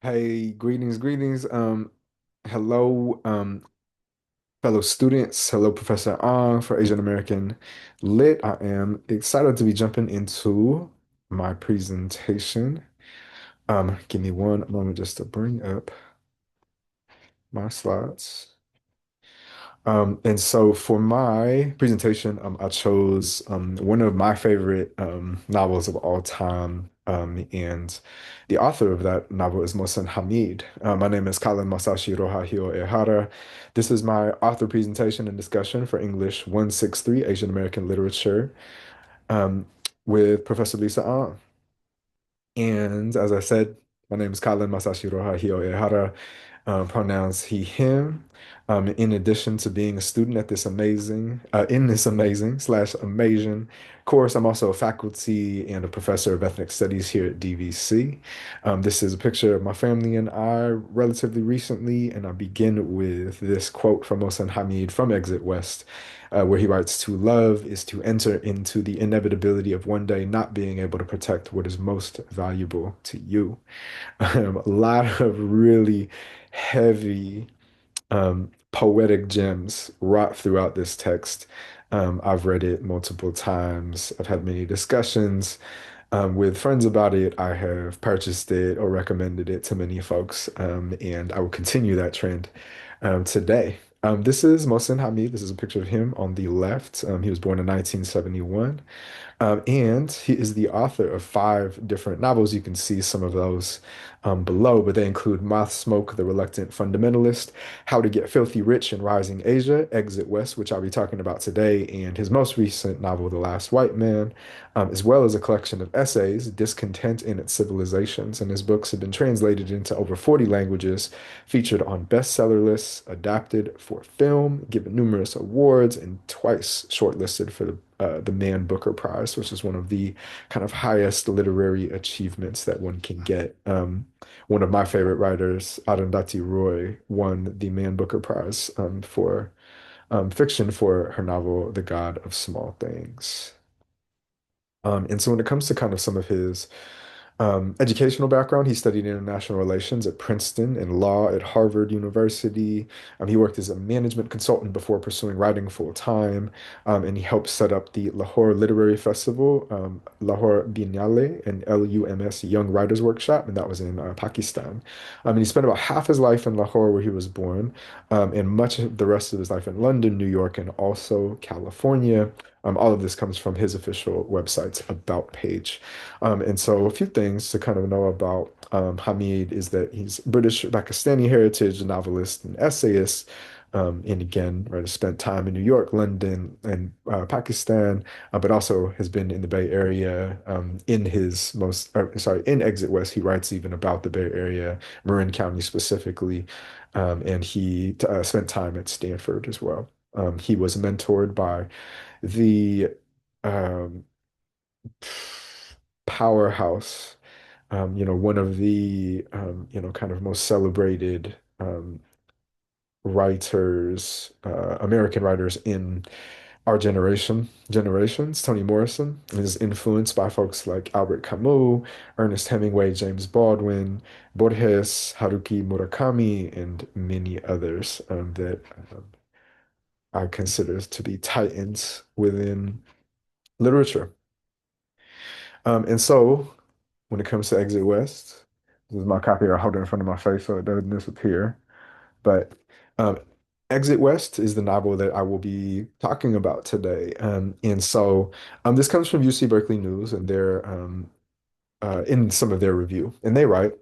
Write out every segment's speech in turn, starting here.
Hey, greetings, greetings. Hello, fellow students. Hello, Professor Ong for Asian American Lit. I am excited to be jumping into my presentation. Give me one moment just to bring up my slides. And so for my presentation, I chose one of my favorite novels of all time. And the author of that novel is Mohsin Hamid. My name is Colin Masashi Rohahio Ehara. This is my author presentation and discussion for English 163 Asian American Literature um, with Professor Lisa An. And as I said, my name is Colin Masashiro Hahio Ehara, pronouns he, him. In addition to being a student at in this amazing slash amazing course, I'm also a faculty and a professor of ethnic studies here at DVC. This is a picture of my family and I relatively recently, and I begin with this quote from Mohsen Hamid from Exit West, where he writes, "To love is to enter into the inevitability of one day not being able to protect what is most valuable to you." A lot of really heavy poetic gems wrought throughout this text. I've read it multiple times. I've had many discussions with friends about it. I have purchased it or recommended it to many folks, and I will continue that trend today. This is Mohsin Hamid. This is a picture of him on the left. He was born in 1971. And he is the author of five different novels. You can see some of those below, but they include Moth Smoke, The Reluctant Fundamentalist, How to Get Filthy Rich in Rising Asia, Exit West, which I'll be talking about today, and his most recent novel, The Last White Man, as well as a collection of essays, Discontent in Its Civilizations. And his books have been translated into over 40 languages, featured on bestseller lists, adapted for film, given numerous awards, and twice shortlisted for the Man Booker Prize, which is one of the kind of highest literary achievements that one can get. One of my favorite writers, Arundhati Roy, won the Man Booker Prize for fiction for her novel, The God of Small Things. And so when it comes to kind of some of his educational background, he studied international relations at Princeton and law at Harvard University. He worked as a management consultant before pursuing writing full time, and he helped set up the Lahore Literary Festival, Lahore Biennale, and LUMS Young Writers Workshop, and that was in Pakistan. And he spent about half his life in Lahore, where he was born, and much of the rest of his life in London, New York, and also California. All of this comes from his official website's About page. And so, a few things to kind of know about Hamid is that he's British Pakistani heritage, novelist, and essayist. And again, right, spent time in New York, London, and Pakistan, but also has been in the Bay Area. In Exit West, he writes even about the Bay Area, Marin County specifically, and he spent time at Stanford as well. He was mentored by the um, powerhouse, one of the, kind of most celebrated writers, American writers in our generations, Toni Morrison, is influenced by folks like Albert Camus, Ernest Hemingway, James Baldwin, Borges, Haruki Murakami, and many others that I consider to be titans within literature. And so when it comes to Exit West, this is my copy I hold it in front of my face so it doesn't disappear. But um, Exit West is the novel that I will be talking about today. And so this comes from UC Berkeley News, and they're in some of their review. And they write,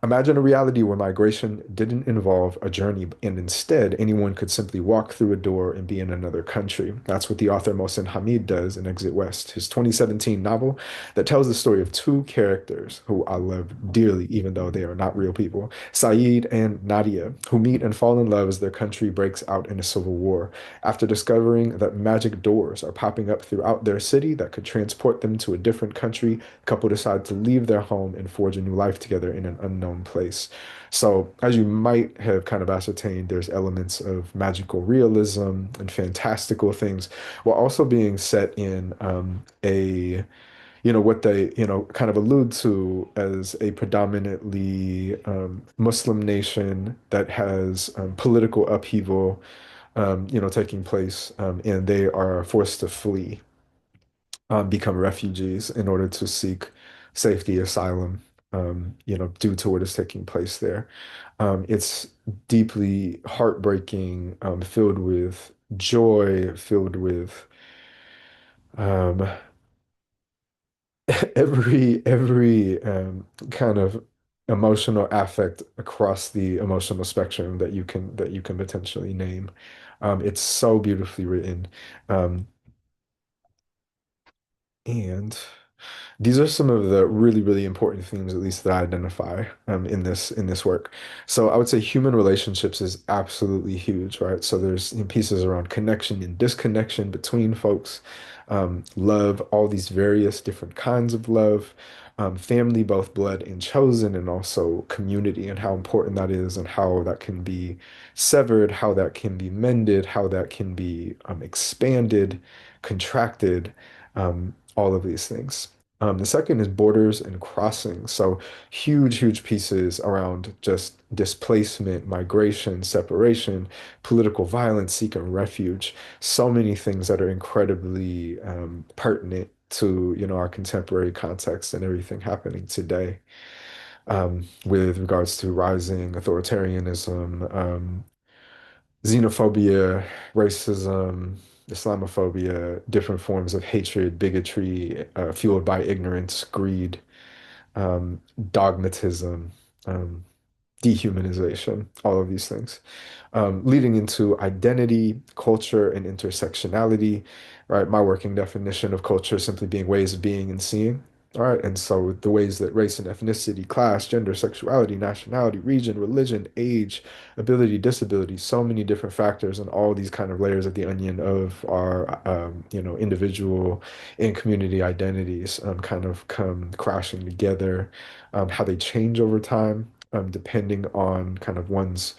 imagine a reality where migration didn't involve a journey, and instead anyone could simply walk through a door and be in another country. That's what the author Mohsin Hamid does in Exit West, his 2017 novel that tells the story of two characters who I love dearly, even though they are not real people, Saeed and Nadia, who meet and fall in love as their country breaks out in a civil war. After discovering that magic doors are popping up throughout their city that could transport them to a different country, the couple decide to leave their home and forge a new life together in an unknown place. So, as you might have kind of ascertained, there's elements of magical realism and fantastical things while also being set in a what they, kind of allude to as a predominantly Muslim nation that has political upheaval, taking place, and they are forced to flee, become refugees in order to seek safety, asylum, due to what is taking place there. It's deeply heartbreaking, filled with joy, filled with um, every kind of emotional affect across the emotional spectrum that you can potentially name. It's so beautifully written. Um, and these are some of the really, really important themes, at least that I identify in this work. So I would say human relationships is absolutely huge, right? So there's pieces around connection and disconnection between folks, love, all these various different kinds of love, family, both blood and chosen, and also community and how important that is, and how that can be severed, how that can be mended, how that can be expanded, contracted, all of these things. The second is borders and crossing. So huge, huge pieces around just displacement, migration, separation, political violence, seeking refuge. So many things that are incredibly pertinent to, our contemporary context and everything happening today, with regards to rising authoritarianism, xenophobia, racism, Islamophobia, different forms of hatred, bigotry, fueled by ignorance, greed, dogmatism, um, dehumanization, all of these things, leading into identity, culture, and intersectionality, right? My working definition of culture simply being ways of being and seeing. All right, and so the ways that race and ethnicity, class, gender, sexuality, nationality, region, religion, age, ability, disability, so many different factors and all these kind of layers of the onion of our, individual and community identities, kind of come crashing together, how they change over time, depending on kind of one's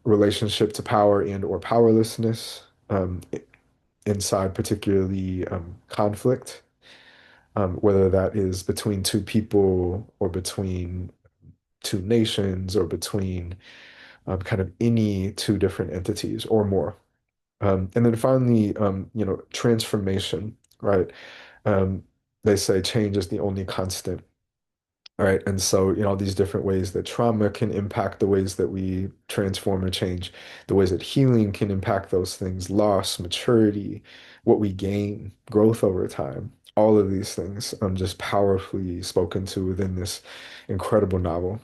relationship to power and or powerlessness, inside particularly conflict, whether that is between two people or between two nations or between kind of any two different entities or more. And then finally, transformation, right? Um, they say change is the only constant. All right. And so, these different ways that trauma can impact the ways that we transform and change, the ways that healing can impact those things, loss, maturity, what we gain, growth over time, all of these things just powerfully spoken to within this incredible novel.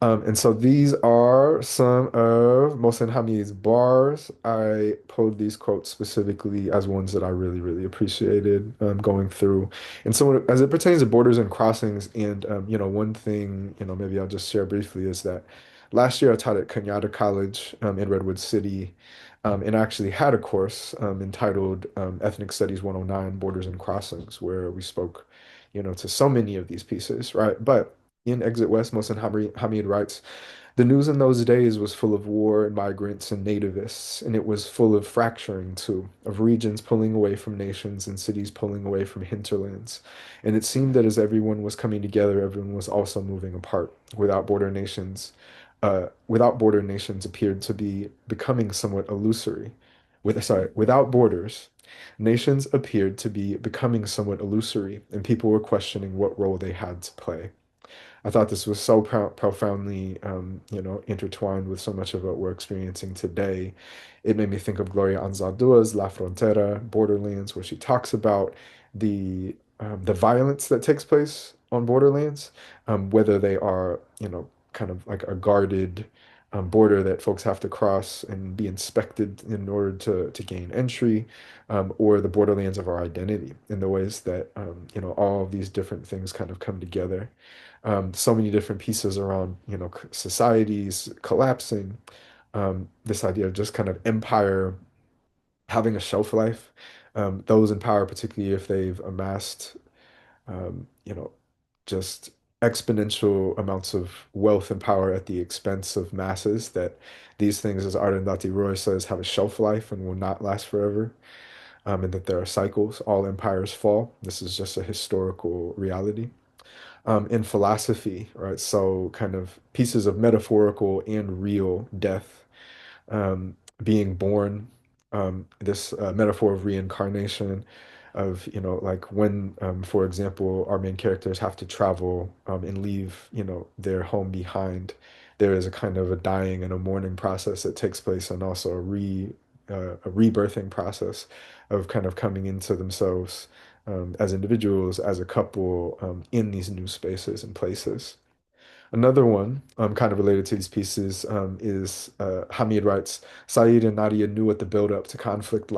And so these are some of Mohsin Hamid's bars. I pulled these quotes specifically as ones that I really, really appreciated going through. And so as it pertains to borders and crossings, and one thing, maybe I'll just share briefly is that last year I taught at Kenyatta College in Redwood City, and I actually had a course entitled Ethnic Studies 109, Borders and Crossings, where we spoke, to so many of these pieces, right? But in Exit West, Hamid writes, the news in those days was full of war and migrants and nativists, and it was full of fracturing too, of regions pulling away from nations and cities pulling away from hinterlands. And it seemed that as everyone was coming together, everyone was also moving apart. Without border nations appeared to be becoming somewhat illusory. Without borders, nations appeared to be becoming somewhat illusory, and people were questioning what role they had to play. I thought this was so profoundly, intertwined with so much of what we're experiencing today. It made me think of Gloria Anzaldua's La Frontera, Borderlands, where she talks about the violence that takes place on borderlands, whether they are, kind of like a guarded border that folks have to cross and be inspected in order to gain entry, or the borderlands of our identity in the ways that, all of these different things kind of come together. So many different pieces around, societies collapsing, this idea of just kind of empire having a shelf life, those in power, particularly if they've amassed, um, you know, just exponential amounts of wealth and power at the expense of masses, that these things, as Arundhati Roy says, have a shelf life and will not last forever. and that there are cycles. All empires fall. This is just a historical reality. In philosophy, right? So kind of pieces of metaphorical and real death, being born, this metaphor of reincarnation, of, like when, for example, our main characters have to travel and leave, their home behind. There is a kind of a dying and a mourning process that takes place, and also a rebirthing process of kind of coming into themselves as individuals, as a couple, in these new spaces and places. Another one, kind of related to these pieces, is Hamid writes, Saeed and Nadia knew what the build-up to conflict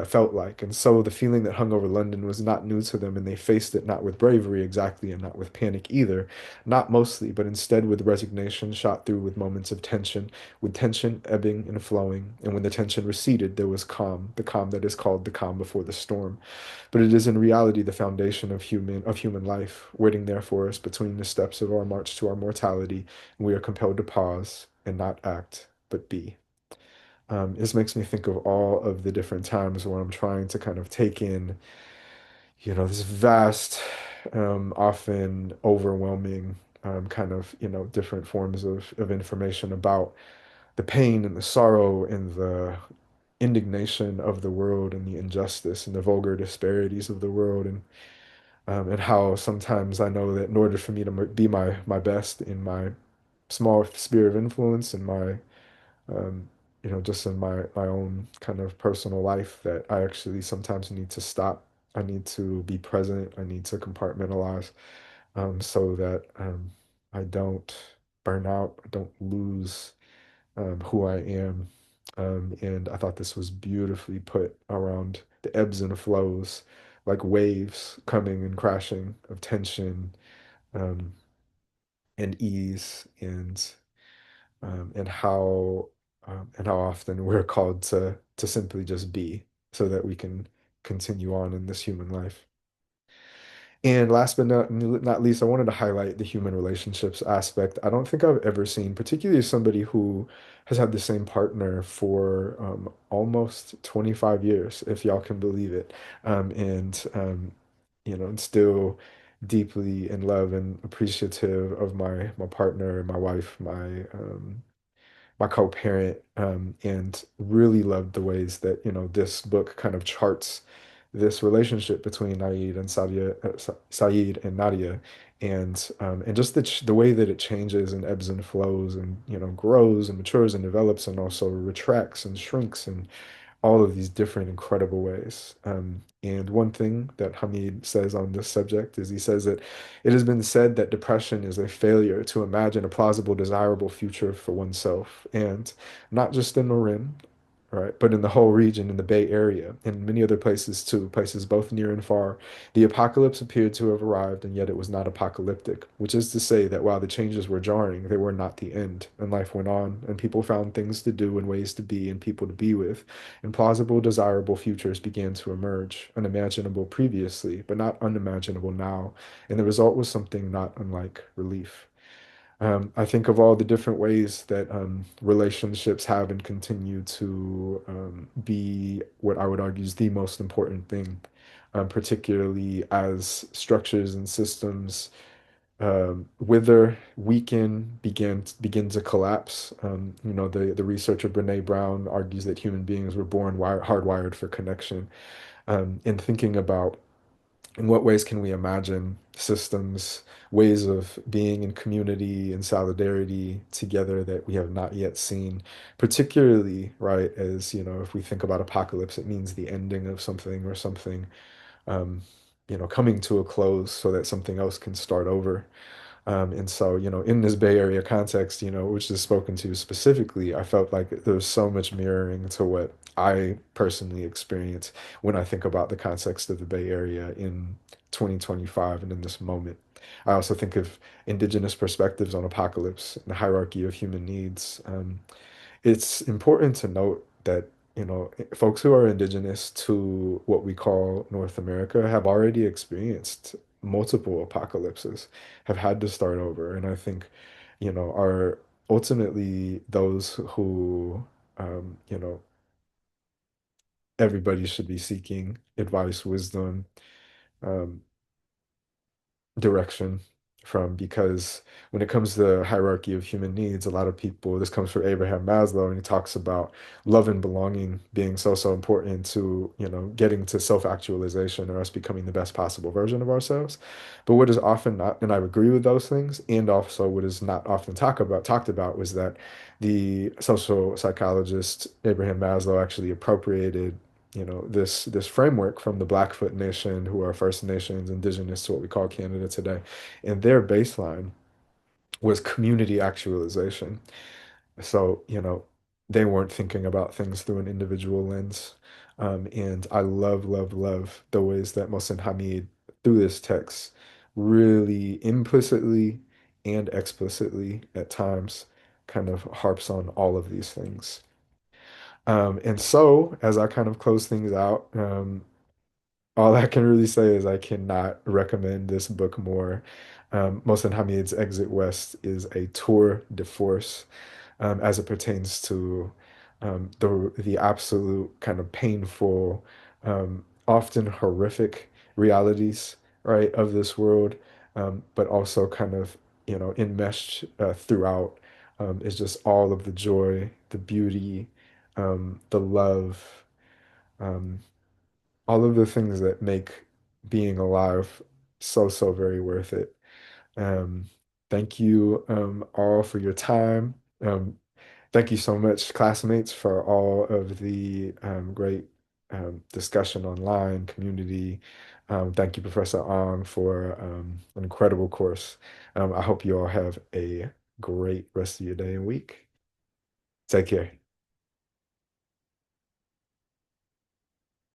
felt like, and so the feeling that hung over London was not new to them, and they faced it not with bravery exactly, and not with panic either, not mostly, but instead with resignation shot through with moments of tension, with tension ebbing and flowing, and when the tension receded, there was calm, the calm that is called the calm before the storm. But it is in reality the foundation of human life, waiting there for us between the steps of our march to our mortality, and we are compelled to pause and not act, but be. This makes me think of all of the different times where I'm trying to kind of take in, this vast, often overwhelming, kind of, different forms of information about the pain and the sorrow and the indignation of the world and the injustice and the vulgar disparities of the world, and how sometimes I know that in order for me to be my best in my small sphere of influence and my just in my own kind of personal life, that I actually sometimes need to stop. I need to be present. I need to compartmentalize, so that I don't burn out. I don't lose who I am. And I thought this was beautifully put around the ebbs and flows, like waves coming and crashing of tension, um, and ease, and how often we're called to simply just be, so that we can continue on in this human life. And last but not least, I wanted to highlight the human relationships aspect. I don't think I've ever seen, particularly as somebody who has had the same partner for almost 25 years, if y'all can believe it, and still deeply in love and appreciative of my partner, my wife, my co-parent, and really loved the ways that, this book kind of charts this relationship between Saeed and Nadia, and just the way that it changes and ebbs and flows, and grows and matures and develops, and also retracts and shrinks, and all of these different incredible ways. And one thing that Hamid says on this subject is, he says that it has been said that depression is a failure to imagine a plausible, desirable future for oneself, and not just in Marin, right? But in the whole region, in the Bay Area, and many other places too, places both near and far, the apocalypse appeared to have arrived, and yet it was not apocalyptic, which is to say that while the changes were jarring, they were not the end, and life went on, and people found things to do and ways to be and people to be with, and plausible, desirable futures began to emerge, unimaginable previously, but not unimaginable now, and the result was something not unlike relief. I think of all the different ways that relationships have and continue to be what I would argue is the most important thing, particularly as structures and systems wither, weaken, begin to collapse. The researcher Brene Brown argues that human beings were born hardwired for connection. And thinking about in what ways can we imagine systems, ways of being in community and solidarity together that we have not yet seen, particularly, right, as, if we think about apocalypse, it means the ending of something, or something, um, coming to a close so that something else can start over. And so, in this Bay Area context, which is spoken to specifically, I felt like there's so much mirroring to what I personally experience when I think about the context of the Bay Area in 2025 and in this moment. I also think of indigenous perspectives on apocalypse and the hierarchy of human needs. It's important to note that, folks who are indigenous to what we call North America have already experienced multiple apocalypses, have had to start over, and I think, are ultimately those who, um, you know, everybody should be seeking advice, wisdom, um, direction from, because when it comes to the hierarchy of human needs, a lot of people, this comes from Abraham Maslow, and he talks about love and belonging being so, so important to, getting to self-actualization or us becoming the best possible version of ourselves. But what is often not, and I agree with those things, and also what is not often talked about was that the social psychologist Abraham Maslow actually appropriated this framework from the Blackfoot Nation, who are First Nations, indigenous to what we call Canada today, and their baseline was community actualization. So, they weren't thinking about things through an individual lens. And I love, love, love the ways that Mohsin Hamid, through this text, really implicitly and explicitly at times kind of harps on all of these things. And so, as I kind of close things out, all I can really say is I cannot recommend this book more. Mohsen Hamid's Exit West is a tour de force as it pertains to the absolute kind of painful, often horrific realities, right, of this world, but also kind of, enmeshed throughout is just all of the joy, the beauty, the love. Um, all of the things that make being alive so, so very worth it. Um, Thank you all for your time. Thank you so much, classmates, for all of the great discussion online, community. Thank you, Professor Ong, for an incredible course. I hope you all have a great rest of your day and week. Take care.